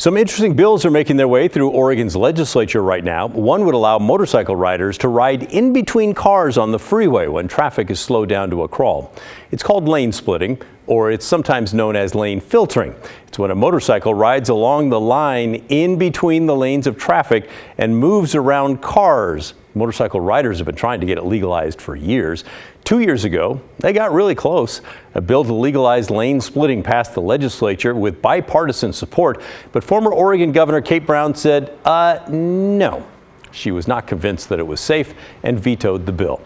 Some interesting bills are making their way through Oregon's legislature right now. One would allow motorcycle riders to ride in between cars on the freeway when traffic is slowed down to a crawl. It's called lane splitting, or it's sometimes known as lane filtering. It's when a motorcycle rides along the line in between the lanes of traffic and moves around cars. Motorcycle riders have been trying to get it legalized for years. 2 years ago, they got really close. A bill to legalize lane splitting passed the legislature with bipartisan support, but former Oregon Governor Kate Brown said, no. She was not convinced that it was safe and vetoed the bill.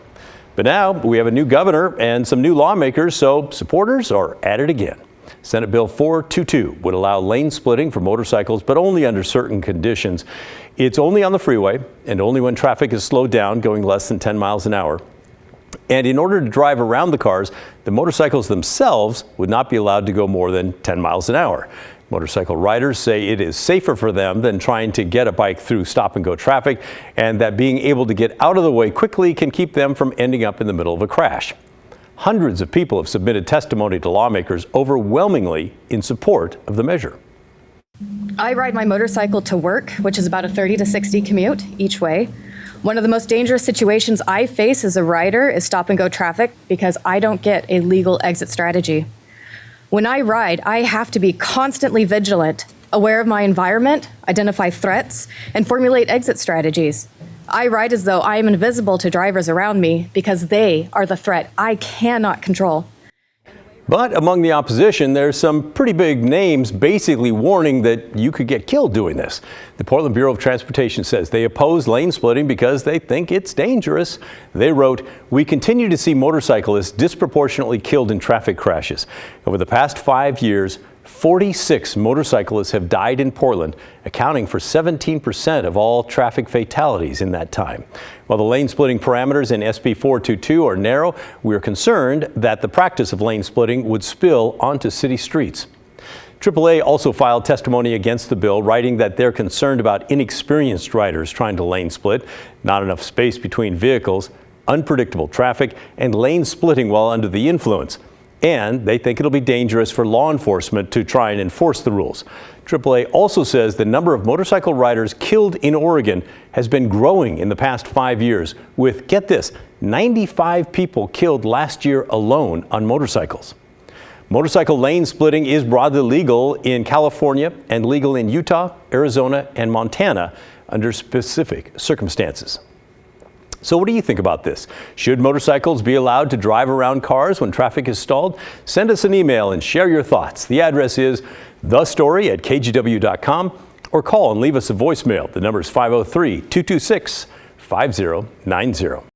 But now we have a new governor and some new lawmakers, so supporters are at it again. Senate Bill 422 would allow lane splitting for motorcycles, but only under certain conditions. It's only on the freeway and only when traffic is slowed down, going less than 10 miles an hour. And in order to drive around the cars, the motorcycles themselves would not be allowed to go more than 10 miles an hour. Motorcycle riders say it is safer for them than trying to get a bike through stop-and-go traffic, and that being able to get out of the way quickly can keep them from ending up in the middle of a crash. Hundreds of people have submitted testimony to lawmakers overwhelmingly in support of the measure. I ride my motorcycle to work, which is about a 30 to 60 commute each way. One of the most dangerous situations I face as a rider is stop-and-go traffic because I don't get a legal exit strategy. When I ride, I have to be constantly vigilant, aware of my environment, identify threats, and formulate exit strategies. I ride as though I am invisible to drivers around me because they are the threat I cannot control. But among the opposition, there's some pretty big names basically warning that you could get killed doing this. The Portland Bureau of Transportation says they oppose lane splitting because they think it's dangerous. They wrote, "We continue to see motorcyclists disproportionately killed in traffic crashes. Over the past 5 years, 46 motorcyclists have died in Portland, accounting for 17% of all traffic fatalities in that time. While the lane splitting parameters in SB 422 are narrow, we are concerned that the practice of lane splitting would spill onto city streets." AAA also filed testimony against the bill, writing that they're concerned about inexperienced riders trying to lane split, not enough space between vehicles, unpredictable traffic, and lane splitting while under the influence. And they think it'll be dangerous for law enforcement to try and enforce the rules. AAA also says the number of motorcycle riders killed in Oregon has been growing in the past 5 years, with, get this, 95 people killed last year alone on motorcycles. Motorcycle lane splitting is broadly legal in California and legal in Utah, Arizona, and Montana under specific circumstances. So what do you think about this? Should motorcycles be allowed to drive around cars when traffic is stalled? Send us an email and share your thoughts. The address is thestory@kgw.com, or call and leave us a voicemail. The number is 503-226-5090.